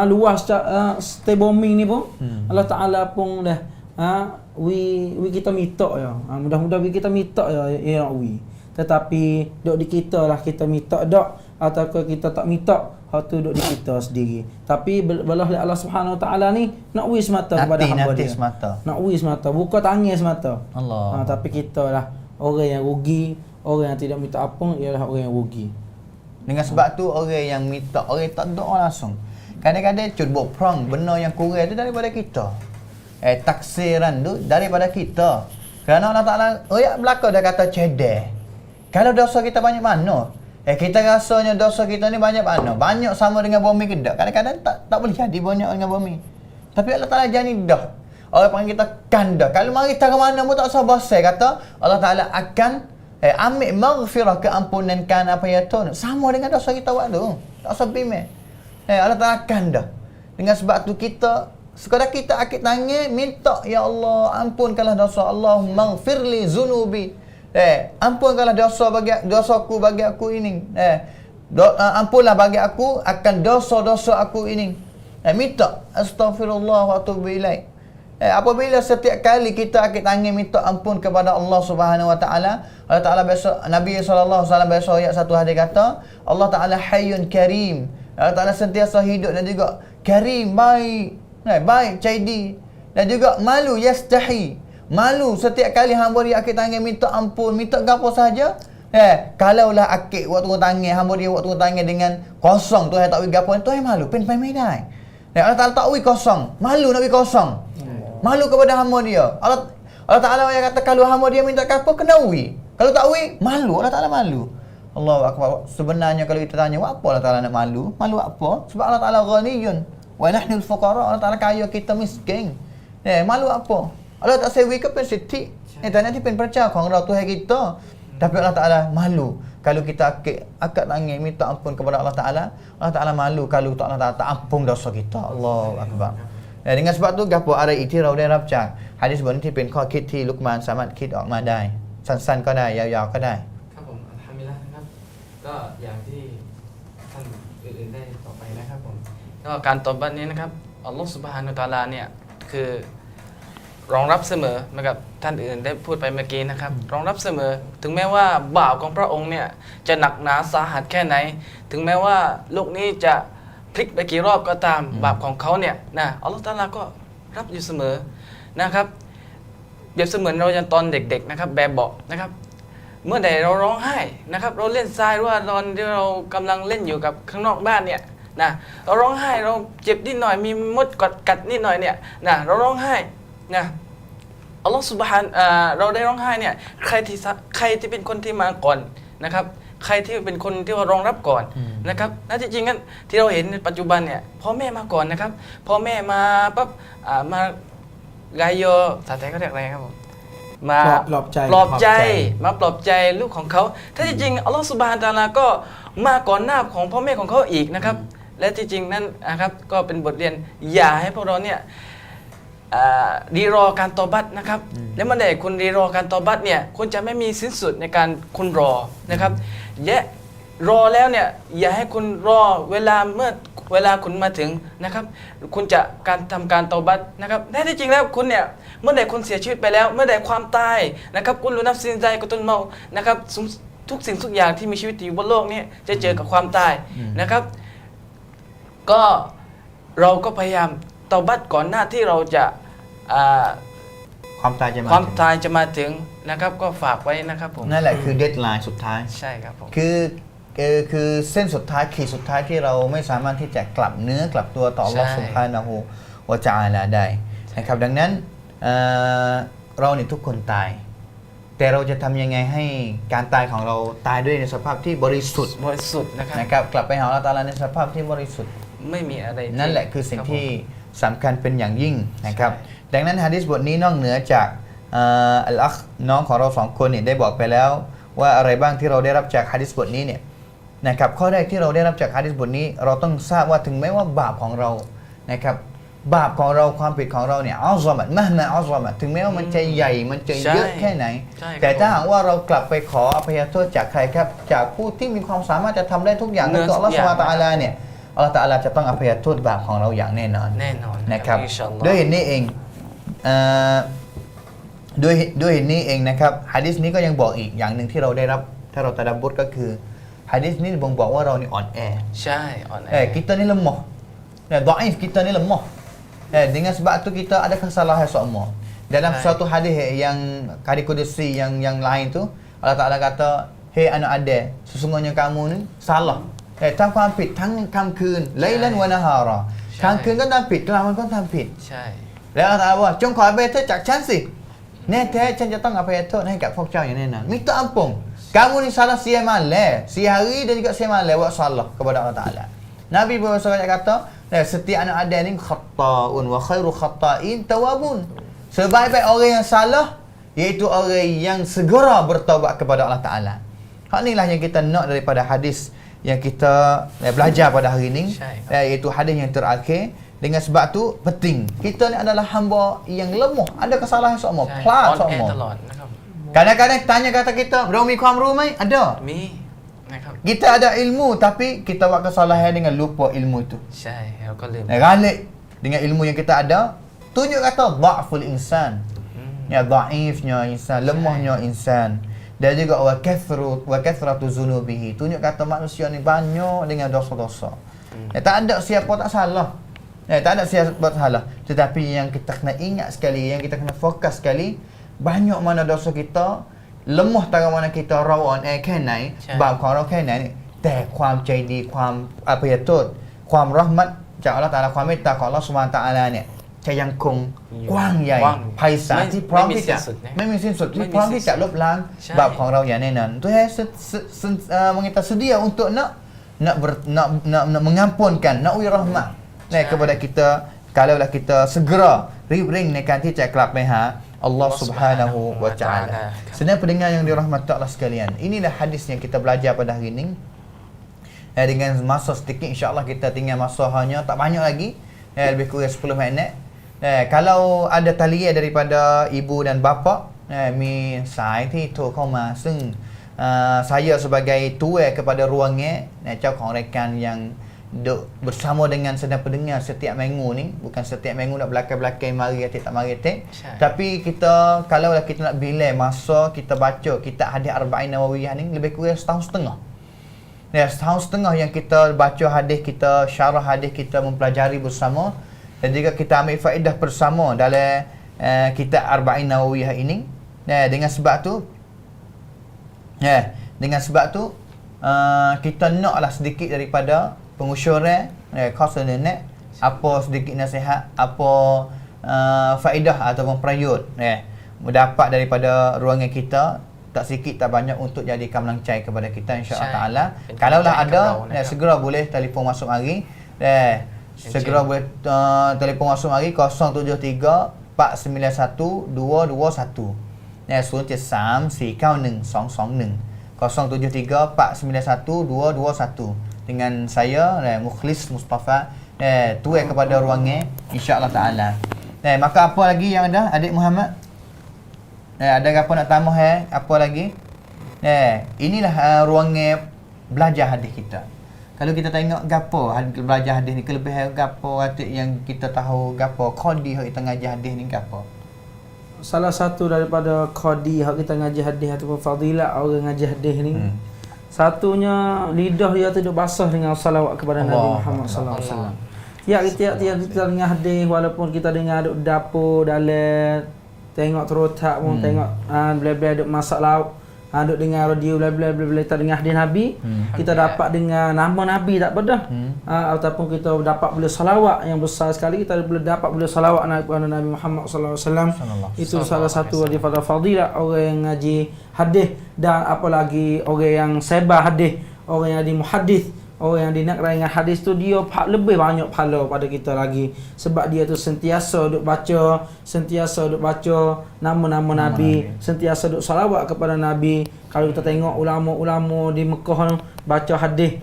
Luas stay bombing ni pun. Allah Ta'ala pun dah we kita minta ya. Mudah-mudahan kita minta ya we. Tetapi duk di kita lah kita minta dak ataupun kita tak minta, hak tu duk di kita sendiri. Tapi belah Allah Subhanahu Wa Taala ni nak wis mata kepada hamba dia. Nak wis mata, bukan tangis mata. Allah. Tapi kita lah orang yang rugi, orang yang tidak minta ampun ialah orang yang rugi. Dengan sebab tu orang yang minta, orang tak doa langsung. Kadang-kadang buat perang benda yang kurang tu daripada kita. Taksiran tu daripada kita. Kerana Allah Taala ayat belaka dah kata cedek. Kalau dosa kita banyak mana? Kita rasanya dosa kita ni banyak mana? Banyak sama dengan bumi ke tak? Kadang-kadang tak boleh jadi banyak dengan bumi. Tapi Allah Ta'ala jadi dah. Orang panggil kita kanda. Kalau mari tak ke mana pun tak usah bosan. Kata Allah Ta'ala akan ambil maghfirah keampunan kan apa ya tu. Sama dengan dosa kita buat tu. Tak usah bimbang. Allah Ta'ala kanda. Dengan sebab tu kita sekadar kita akid tangan minta ya Allah ampunkanlah dosa Allahumma maghfirli zunubi. Ampunkanlah dosaku bagi aku ini. Ampunlah bagi aku akan dosa-dosa aku ini. Minta astaghfirullah wa atubu ilaih. Apabila setiap kali kita akid tangan minta ampun kepada Allah Subhanahu wa taala, Allah Taala biasa Nabi sallallahu alaihi wasallam biasa ayat satu hadis kata, Allah Taala hayyun karim. Allah Taala sentiasa hidup dan juga karim, baik. Baik, caidi dan juga malu yastahi. Malu setiap kali hamba dia akid tangan minta ampun, minta gapo saja. Kalaulah akid waktu tangan hamba dia waktu tangan dengan kosong tu tak wi gapo tu malu pen medai. Allah Taala tak wi kosong, malu nak wi kosong. Malu kepada hamba dia. Allah Taala yang kata kalau hamba dia minta gapo kena wi. Kalau tak wi malu, Allah Taala malu. Allahu akbar. Sebenarnya kalau kita tanya apa Allah Taala nak malu? Malu apa? Sebab Allah Taala ghaniyun wa nahnu al-fuqara. Allah Taala kaya kita miskin. Malu apa? Allah tak sewi ke pen siti. Nanti pen percayaของเราTuhan kita. Tapi Allah Taala malu kalau kita akad tangan minta ampun kepada Allah Taala. Allah Taala malu kalau Allah Taala tak ampun dosa kita. Allahu akbar. Dengan sebab tu gapoอะไรอีกที่เราได้รับจากหะดีษบทนี้ที่เป็นข้อคิดที่ลุกมานสามารถคิดออกมาได้สั้นๆก็ได้ยาวๆก็ได้ ครับผมอัลฮัมดุลิลละห์นะครับก็อย่างที่ท่านอื่นๆได้ต่อไปนะครับผมก็การตอบบัตนี้นะครับอัลลอฮฺซุบฮานะฮูวะตะอาลาเนี่ยคือรองรับเสมอนะครับท่านอื่นได้พูดไปเมื่อกี้นะครับรองรับเสมอถึงแม้ว่าบาปของพระองค์เนี่ยจะหนักหนาสาหัสแค่ไหนถึงแม้ว่าโลกนี้จะพลิกไปกี่รอบก็ตามบาปของเขาเนี่ยนะอัลลอฮฺตะอาลาก็รับอยู่เสมอนะครับเปรียบเสมือนเราตอนเด็กๆนะครับแบบเบาะนะครับเมื่อใดเราร้องไห้นะครับเราเล่นทรายหรือว่าตอนที่เรากำลังเล่นอยู่กับข้างนอกบ้านเนี่ยนะเราร้องไห้เราเจ็บนิดหน่อยมีมดกัดนิดหน่อยเนี่ยนะเราร้องไห้นะอัลลอฮฺซุบฮานเราได้ร้องไห้เนี่ยใครที่เป็นคนที่มาก่อนนะครับใครที่เป็นคนที่ว่ารองรับก่อนนะครับน่าจริงๆกันที่เราเห็นในปัจจุบันเนี่ยพ่อแม่มาก่อนนะครับพ่อแม่มาปั๊บมากายโยสาไทยเขาเรียกอะไรครับผม มา ปลอบใจ ปลอบใจมาปลอบใจลูกของเขาถ้าที่จริงอัลลอฮฺซุบฮานะฮูวะตะอาลาก็มาก่อนหน้าของพ่อแม่ของเขาอีกนะครับและที่จริงนั้นนะครับก็เป็นบทเรียนอย่าให้พวกเราเนี่ยรีรอการตอบัตนะครับและเมื่อใดคุณรีรอการตอบัตเนี่ยคุณจะไม่มีสิ้นสุดในการคุณรอนะครับรอแล้วเนี่ยอย่าให้คุณรอเวลาคุณมาถึงนะครับคุณจะทำการตอบัตนะครับแท้ที่จริงแล้วคุณเนี่ยเมื่อใดคุณเสียชีวิตไปแล้วเมื่อใดความตายนะครับกุลนัฟซินใจกุตุลเมานะครับทุกสิ่งทุกอย่างที่มีชีวิตอยู่บนโลกนี้จะเจอกับความตายนะครับก็เราก็พยายามตอบัตก่อนหน้าที่เราจะความตายจะมา ความตายจะมาถึงนะครับก็ฝากไว้นะครับผม นั่นแหละคือเดดไลน์สุดท้าย ใช่ครับผม คือเส้นสุดท้ายขีดสุดท้ายที่เราไม่สามารถที่จะกลับเนื้อกลับตัวต่ออัลลอฮฺ ใช่ ซุบฮานะฮูวะตะอาลาได้นะครับดังนั้นเราเนี่ยทุกคนตาย แต่เราจะทำยังไงให้การตายของเราตายด้วยในสภาพที่บริสุทธิ์ บริสุทธิ์นะครับ นะครับกลับไปหาอัลลอฮฺตะอาลาในสภาพที่บริสุทธิ์ ไม่มีอะไรที่ นั่นแหละคือสิ่ง รับผม ที่สำคัญเป็นอย่างยิ่งนะครับ ใช่ ดังนั้นหะดีษบทนี้นอกเหนือจากอัลอัคน้องของเราสองคนเนี่ยได้บอกไปแล้วว่าอะไรบ้างที่เราได้รับจากหะดีษบทนี้เนี่ยนะครับข้อแรกที่เราได้รับจากหะดีษบทนี้เราต้องทราบว่าถึงแม้ว่าบาปของเรานะครับบาปของเราความผิดของเราเนี่ยอัลซอมัดมะฮ์มาอัลซอมัดถึงแม้ว่ามันจะใหญ่มันจะเยอะแค่ไหน ใช่ครับ แต่ถ้าหากว่าเรากลับไปขออภัยโทษจากใครครับจากผู้ที่มีความสามารถจะทำได้ทุกอย่างนั่นคืออัลลอฮฺซุบฮานะฮูวะตะอาลาเนี่ยอัลลอฮฺตะอาลาจะต้องอภัยโทษบาปของเราอย่างแน่นอน แน่นอน นะครับ อินชาอัลลอฮ์ ด้วยเหตุนี้เองด้วยเหตุนี้เองนะครับหะดีษนี้ก็ยังบอกอีกอย่างหนึ่งที่เราได้รับถ้าเราตะดับบุตก็คือหะดีษนี้บ่งบอกว่าเรานี่อ่อนแอ ใช่อ่อนแอ kita ni lemah dhaif kita ni lemah dengan sebab tu kita ada kesalahan semua dalam suatu hadis yang hadis qudsi yang lain tu Allah Taala kata hey anak Adam sesungguhnya kamu ni salah ทำความผิดทั้งกลางคืนไลลันวะนะฮาระกลางคืนก็ทำผิดกลางวันก็ทำผิด ใช่ แล้วอัลลอฮฺตะอาลาว่าจงขออภัยโทษจากฉันสิแน่แท้ฉันจะต้องอภัยโทษให้กับพวกเจ้าอย่างแน่นอนminta ampun kamu ni salah siang malam siang hari dan juga siang malam buat salah kepada Allah Taala Nabi SAW kata setiap anak Adam ni khata'un wa khairu khata'in tawabun sebaik-baik orang yang salah iaitu orang yang segera bertaubat kepada Allah Taala. Hak inilah yang kita nak daripada hadis yang kita belajar pada hari ini, iaitu hadis yang terakhir. Dengan sebab tu penting. Kita ni adalah hamba yang lemah, ada kesalahan semua, ใช่ พลาด อ่อนแอ semua. ตลอดนะครับ Kadang-kadang tanya kata kita, "Bro, miความรู้ไหม?" Ada. มีนะครับ Kita ada ilmu tapi kita buat kesalahan dengan lupa ilmu itu. ใช่เราก็ลืม Galik dengan ilmu yang kita ada, tunjuk kata dha'ful insan. Ya dhaifnya insan, lemahnya insan. Dan juga wa kathratu zunubihi. Tunjuk kata manusia ni banyak dengan dosa-dosa. Tak ada siapa tak salah. Tak ada siapa tak salah. Tetapi yang kita kena ingat sekali, yang kita kena fokus sekali, banyak mana dosa kita, lemah tara mana kita เราอ่อนแอแค่ไหน บาปของเราแค่ไหน แต่ความใจดีความอภัยโทษความเราะห์มัตจากอัลเลาะห์ตะอาลาความเมตตาของอัลเลาะห์ซุบฮานะฮูวะตะอาลาเนี่ยจะยังคงกว้างใหญ่ไพศาลที่พร้อมที่จะไม่มีสิ้นสุดที่พร้อมที่จะลบล้างบาปของเราอย่างแน่นอนตัวkita sedia untuk nak mengampunkan nak ui rahmat kepada kita kalaulah kita segera ringในการที่จะกลับไปหาAllah Subhanahu wa Ta'ala. Sedang pendengar yang dirahmati Allah sekalian, inilah hadis yang kita belajar pada hari ini. Dengan masa sedikit, insya-Allah kita tinggal masa hanya tak banyak lagi, lebih kurang 10 minit. Kalau ada talian daripada ibu dan bapa, mi sai ที่โทรเข้ามาซึ่ง saya sebagai tuan kepada ruangnya, เจ้าของรายการyang duk bersama dengan sedang pendengar setiap minggu ni, bukan setiap minggu nak belakang-belakang mari tak mari tapi kita kalau kita nak bilang masa kita baca kitab hadis Arba'in Nawawiyah ni lebih kurang setahun setengah. Setahun setengah yang kita baca hadis, kita syarah hadis, kita mempelajari bersama dan juga kita ambil faedah bersama dalam kitab Arba'in Nawawiyah ini. Dengan sebab tu kita naklah sedikit daripada pengusyuran khas nenek apa sedikit nasihat apa faedah ataupun prayut mendapat daripada ruangan kita tak sikit tak banyak untuk jadi kamlancai kepada kita insya-Allah taala. Kalaulah ada segera boleh telefon masuk mari segera boleh telefon masuk mari 073 491 221 073 491 221 073 491 221 dengan saya Mukhlis Mustafa tuai kepada ruangnya insya-Allah taala. Maka apa lagi yang ada adik Muhammad? Ada apa nak tambah apa lagi? Inilah ruangnya belajar hadis kita. Kalau kita tengok gapo belajar hadis ni kelebihan gapo atik yang kita tahu gapo qadi hak kita ngaji hadis ni gapo? Salah satu daripada qadi hak kita ngaji hadis ataupun fadilah orang ngaji hadis ni, satunya lidah dia tu duk basah dengan salawat kepada Nabi Muhammad sallallahu alaihi wasallam. Ya, tiap-tiap kita dengar hadis walaupun kita dengar duk dapur dalam tengok terotak pun tengok bela-bela duk masak lauk, duk dengar radio bela-bela kita dengar hadis Nabi, kita dapat dengar nama Nabi tak bedah. Ataupun kita dapat boleh salawat yang besar sekali, kita boleh dapat boleh salawat kepada Nabi Muhammad sallallahu alaihi wasallam. Itu salah satu daripada fadilah orang yang ngaji hadis, dan apalagi orang yang sebar hadis, orang yang di muhaddis, orang yang dinakrai dengan hadis tu dia lebih banyak pahala pada kita lagi, sebab dia tu sentiasa duk baca nama-nama Nabi, sentiasa duk salawat kepada Nabi. Kalau kita tengok ulama-ulama di Mekah tu baca hadis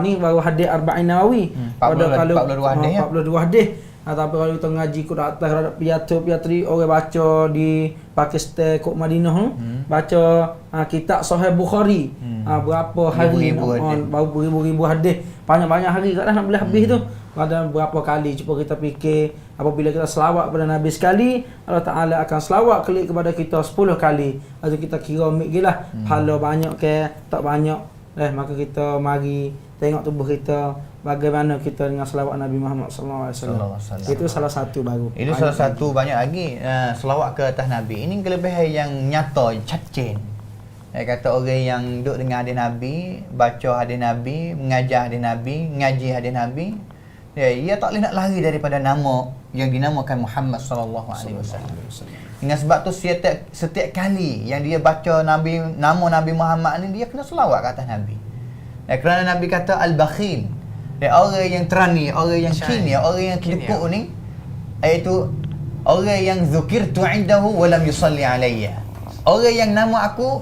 ni baru hadis Arba'in Nawawi, pada kalau 42 hadis. Tapi kalau kita ngaji kat atas ada pidato-pidatri orang baca di Pakistan kat Madinah tu, baca kitab Sahih Bukhari, berapa hari baru beribu-ribu hadis, banyak-banyak hari kat dah nak boleh habis tu. Ada berapa kali cuba kita fikir, apabila kita selawat kepada Nabi sekali, Allah Taala akan selawat klik kepada kita 10 kali. Lalu kita kira mikirlah pahala banyak ke tak banyak. Maka kita mari tengok tubuh kita bagaimana kita dengan selawat Nabi Muhammad sallallahu alaihi wasallam. Itu salah satu baru. Itu salah satu banyak lagi selawat ke atas Nabi. Ini kelebihan yang nyata, cacing. Kata orang yang duduk dengan hadis Nabi, baca hadis Nabi, mengajar hadis Nabi, ngaji hadis Nabi, ia tak boleh nak lari daripada nama yang dinamakan Muhammad sallallahu alaihi wasallam. Dengan sebab tu setiap kali yang dia baca nama Nabi Muhammad ni, dia kena selawat ke atas Nabi. Kerana Nabi kata al-bakhil, orang yang terani, orang yang kini, orang yang kedekut ni, iaitu orang yang zukirtu indahu wa lam yusalli alayya. Orang yang nama aku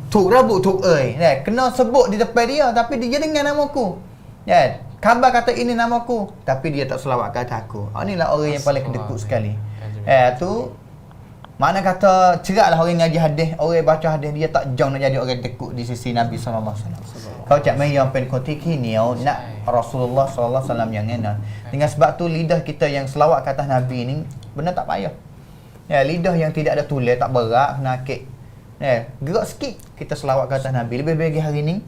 tuk rabuk tuk kena sebut di depan dia tapi dia dengar nama aku. Khabar kata ini nama aku tapi dia tak selawat ke atas aku. Inilah orang yang paling kedekut sekali. Tu mana kata ceraklah orang ngaji hadis, orang baca hadis, dia tak jauh nak jadi orang dekut di sisi Nabi sallallahu alaihi wasallam. Kau cak mai yang pen kotiki ni nak Rasulullah sallallahu alaihi wasallam yang enak. Dengan sebab tu lidah kita yang selawat ke atas Nabi ni benar tak payah. Lidah yang tidak ada tulis tak berat nakik. Gerak sikit kita selawat ke atas Nabi. Lebih baik hari ni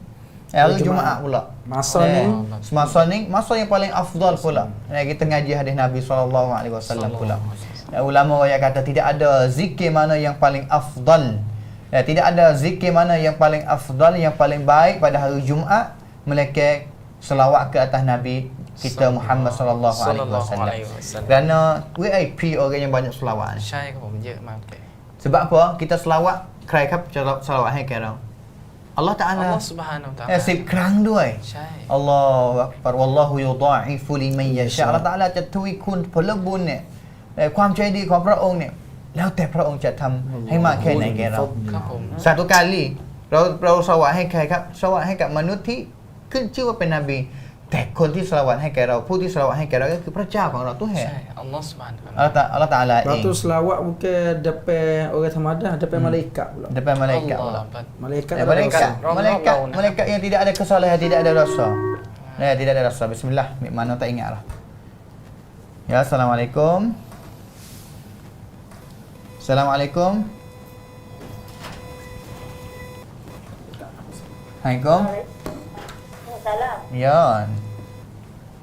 hari Jumaat pula. Masa ni masa yang paling afdal pula. Kita ngaji hadis Nabi sallallahu alaihi wasallam pula. Ulama yang kata tidak ada zikir mana yang paling afdal. Tidak ada zikir mana yang paling afdal, yang paling baik pada hari Jumaat melainkan selawat ke atas Nabi kita Muhammad sallallahu alaihi wasallam. Kerana VIP orang yang banyak selawat. Sebab apa? Kita selawat kerai kap selawat hai kerang. Allah Taala Allah Subhanahu Wa Taala sip kerang duai. Allahu akbar, wallahu yudha'ifu liman yasha. Allah Taala จะทวีคุณผลบุญเนี่ยความใจดีของพระองค์เนี่ยแล้วแต่พระองค์จะทำให้มากแค่ไหนแก่เรา satu kali เราสวะให้ใครครับสวะให้กับมนุษย์ที่ขึ้นชื่อว่าเป็นนบีแต่คนที่สวะให้แก่เราผู้ที่สวะให้แก่เราก็คือพระเจ้าของเราtu hai Allah Subhanahu Wa Taala Allah Taala Batu selawat bukan depan orang tamadah, depan malaikat pula. Depan malaikat pula. Malaikat yang tidak ada kesalahan, tidak ada dosa. Tidak ada dosa. Bismillah, mana tak ingatlah. Ya, assalamualaikum. Assalamualaikum. Assalamualaikum. Salam. Ya.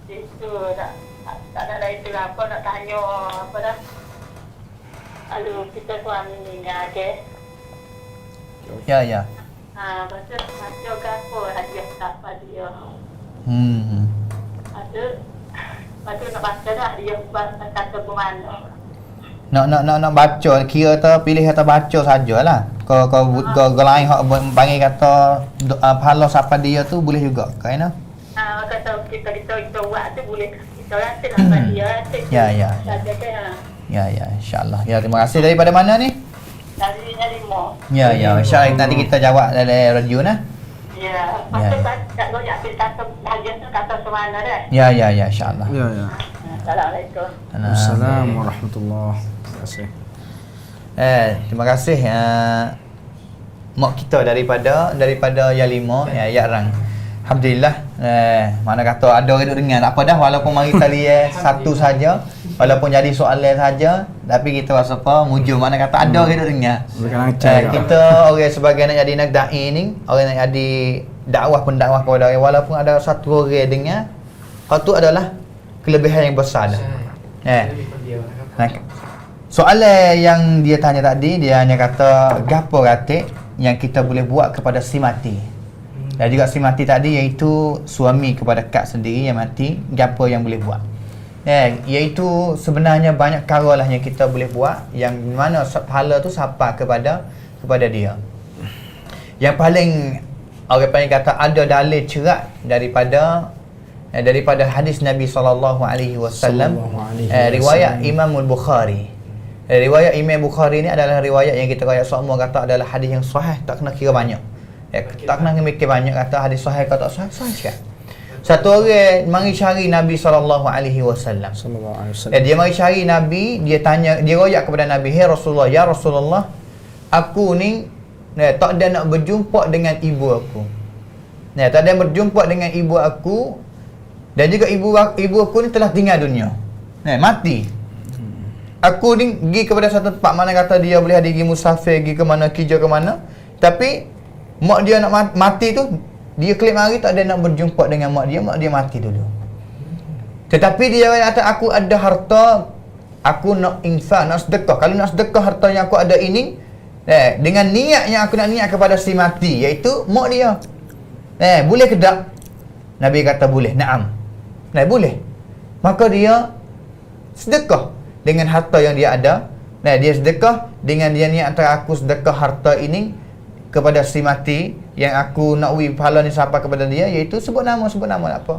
Itu tak ada itu apa nak tanya apa dah. Aduh, kita suami ni ada. Ya. Baca apa hadiah tak pada dia. Ada. Baca nak baca dah dia kata ke mana. Nak baca kira tu pilih kata baca sajalah. Kau lain hak panggil kata pahala siapa dia tu boleh juga. Kan nah? Kata kita buat tu boleh kita rasa nak dia. Ya, insya-Allah. Ya, terima kasih. Daripada mana ni? semua. Ya, insya-Allah nanti kita jawab dalam radio nah. Ya, pasal tak goyak kata bahagian kata semana dah. Ya, insya-Allah. Ya. Assalamualaikum. Assalamualaikum warahmatullahi wabarakatuh. Terima kasih mak kita daripada yang 5 ya Rang. Alhamdulillah. Mana kata ada orang duduk dengar tak apa dah, walaupun mari kali satu saja, walaupun jadi soalan saja, tapi kita rasa apa mujur, mana kata ada orang duduk dengar. Kita orang sebagai nak jadi nak dai ni, orang nak jadi dakwah pendakwah kepada orang, walaupun ada satu orang dengar, itu adalah kelebihan yang besar dah. Soalan yang dia tanya tadi, dia hanya kata gapo ratik yang kita boleh buat kepada si mati. Dan juga si mati tadi iaitu suami kepada kak sendiri yang mati, gapo yang boleh buat. Iaitu sebenarnya banyak perkara lah yang kita boleh buat, yang mana pahala tu sampai kepada dia. Yang paling orang paling kata ada dalil cerak daripada hadis Nabi SAW, riwayat Imam Bukhari. Riwayat Imam Bukhari ni adalah riwayat yang kita kaya semua kata adalah hadis yang sahih, tak kena kira banyak. Tak kena mikir banyak kata hadis sahih ke tak sahih, sahih cakap. Satu orang mari cari Nabi SAW. Dia mari cari Nabi, dia tanya, dia royak kepada Nabi, "Hai Rasulullah, ya Rasulullah, aku ni tak ada nak berjumpa dengan ibu aku. Tak ada berjumpa dengan ibu aku, dan juga ibu aku ni telah tinggal dunia. Mati. Aku ni pergi kepada satu tempat mana kata dia boleh pergi musafir, pergi ke mana, kerja ke mana. Tapi mak dia nak mati tu, dia kelip mari tak ada nak berjumpa dengan mak dia mati dulu. Tetapi dia kata aku ada harta, aku nak infak, nak sedekah. Kalau nak sedekah harta yang aku ada ini, dengan niat yang aku nak niat kepada si mati, iaitu mak dia. Boleh ke tak? Nabi kata boleh. Naam. Boleh. Maka dia sedekah dengan harta yang dia ada. Dia sedekah dengan dia niat antara aku sedekah harta ini kepada si mati yang aku nak pahala ni sampai kepada dia, iaitu sebut nama tak apa.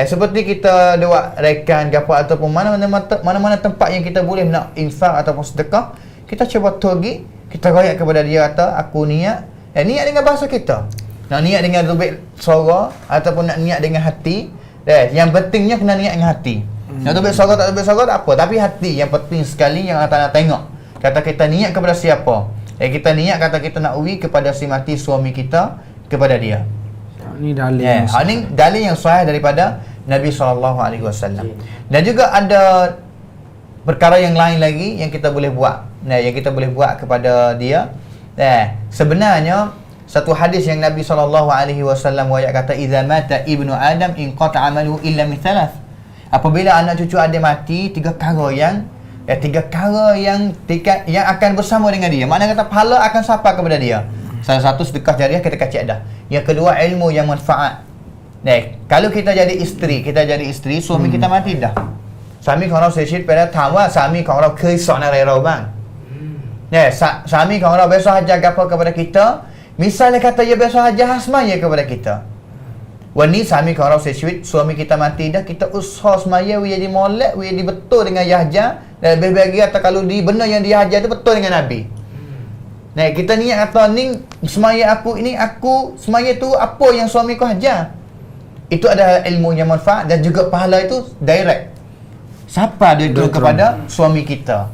Seperti kita buat rekan gapo ataupun mana-mana tempat yang kita boleh nak infak ataupun sedekah, kita cuba pergi, kita royak kepada dia kata aku niat, niat dengan bahasa kita. Nak niat dengan lubuk suara ataupun nak niat dengan hati. Yang pentingnya kena niat dengan hati. Nak tubik suara tak apa, tapi hati yang penting sekali yang Allah nak tengok. Kata kita niat kepada siapa? Kita niat kata kita nak kepada si mati suami kita kepada dia. Ini dalil. Ini dalil yang sahih daripada Nabi SAW. Dan juga ada perkara yang lain lagi yang kita boleh buat. Yang kita boleh buat kepada dia. Sebenarnya satu hadis yang Nabi SAW wayak kata, "Idza mata ibnu Adam inqata 'amaluhu illa min thalath." Apabila anak cucu Adam mati, tiga perkara yang akan bersama dengan dia. Maknanya kata pahala akan sampai kepada dia. Salah satu sedekah jariah kita kacik dah. Yang kedua ilmu yang manfaat. Kalau kita jadi isteri, suami kita mati dah. Suamiของเราเสียชีวิตไปแล้วถามว่าสามีของเราเคยสอนอะไรเราบ้าง สามีของเรา biasa ajar apa kepada kita. Misalnya kata dia biasa ajar semaya kepada kita. Wani suami kau orang sesuai, suami kita mati dah, kita usaha semaya, we jadi molek, we jadi betul dengan yahja, dan bagi kata kalau di benda yang dia ajar tu betul dengan Nabi. Kita niat kata ni semaya aku ini, aku semaya tu apa yang suami kau ajar. Itu adalah ilmu yang manfaat dan juga pahala itu direct. Siapa dia itu kepada suami kita.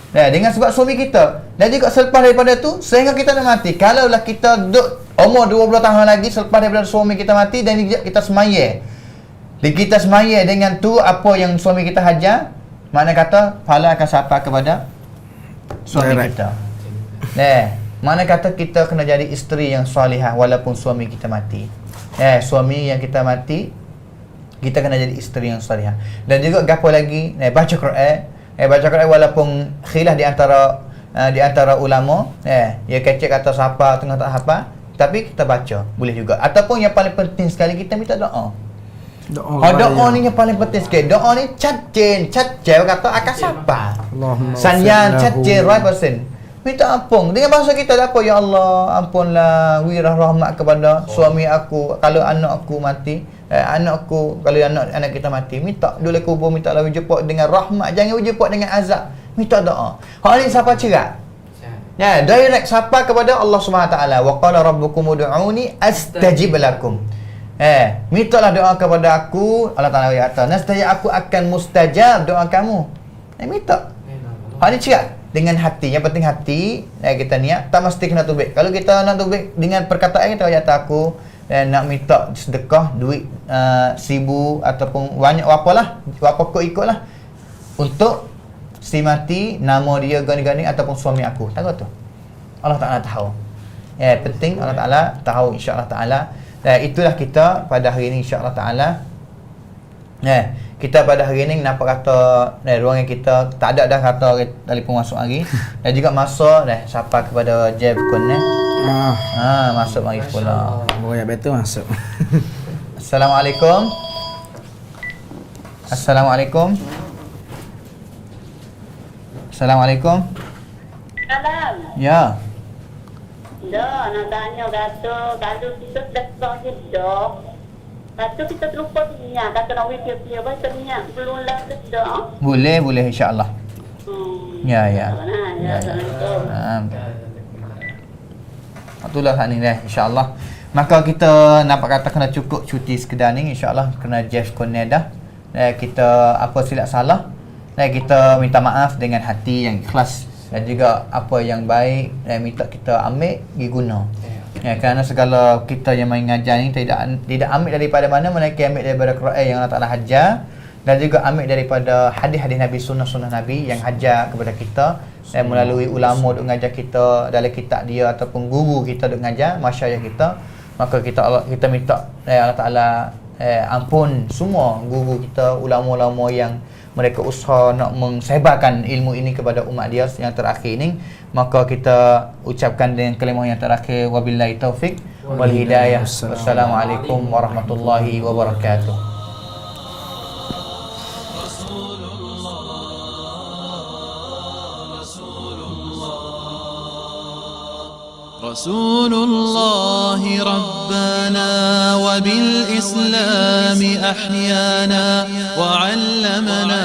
Dengan sebab suami kita. Dan juga selepas daripada tu, sehingga kita nak mati. Kalaulah kita duduk umur 20 tahun lagi selepas daripada suami kita mati dan kita semaya. Dan kita semaya dengan tu apa yang suami kita hajar, mana kata pahala akan sampai kepada suami kita. Mana kata kita kena jadi isteri yang salihah walaupun suami kita mati. Suami yang kita mati, kita kena jadi isteri yang salihah. Dan juga gapo lagi, baca Quran. Baca Quran walaupun khilaf di antara ulama, dia kecek kata siapa tengah tak hafal, tapi kita baca boleh juga. Ataupun yang paling penting sekali kita minta doa. Doa ni yang paling penting sekali. Doa ni cacin kata akan siapa. Sanyan cacin 100%. Minta ampun dengan bahasa kita tak apa, ya Allah ampunlah, wirah rahmat kepada suami aku kalau anak aku mati, anakku kalau anak kita mati, minta dulu kubur, minta lah jumpa dengan rahmat, jangan jumpa dengan azab, minta doa. Hal ni siapa cerak? Ya, direct sapa kepada Allah Subhanahu Wa Taala. Wa qala rabbukum ud'uni astajib lakum. Mintalah doa kepada aku. Allah Taala kata, nescaya aku akan mustajab doa kamu. Minta. Hak ni cerak dengan hati. Yang penting hati. Kita niat, tak mesti kena tubik. Kalau kita nak tubik dengan perkataan kita kata aku nak minta sedekah duit 1,000 ataupun banyak apalah, apa kau ikutlah untuk si mati, nama dia gani-gani ataupun suami aku. Tak tu. Allah Taala tahu. Penting Allah Taala tahu, insya-Allah Taala. Itulah kita pada hari ini, insya-Allah Taala. Kita pada hari ini nampak kata ruangan kita tak ada dah kata telefon masuk lagi. Dan juga masuk siapa kepada Jeb Kun masuk mari pula. Boleh betul masuk. Assalamualaikum. Assalamualaikum. Assalamualaikum. Salam. Ya. Dah, nak tanya kata, kalau kita sedekah hidup, kata kita terlupa niat, kata nak wikir dia, baca niat belum lah sedekah. Boleh insya-Allah. Ya. Assalamualaikum. Itulah hak ni insya-Allah. Maka kita nampak kata kena cukup cuti sekedar ni, insya-Allah kena Jeff Corner dah. Kita apa silap salah, kita minta maaf dengan hati yang ikhlas. Dan juga apa yang baik minta kita ambil pergi guna. Kerana segala kita yang main ngajar ni tidak ambil daripada mana, melainkan ambil daripada Quran yang Allah Taala hajar, dan juga ambil daripada hadis-hadis Nabi, sunnah-sunnah Nabi yang hajar kepada kita, dan melalui ulama duk ngajar kita dalam kitab dia ataupun guru kita duk ngajar, masyayikh kita. Maka kita minta Allah Taala ampun semua guru kita, ulama-ulama yang mereka usaha nak mensebarkan ilmu ini kepada umat dia yang terakhir ini. Maka kita ucapkan dengan kalimah yang terakhir, wabillahi taufik wal hidayah. Wassalamualaikum warahmatullahi wabarakatuh. رسول الله ربنا وبالإسلام أحيانا وعلمنا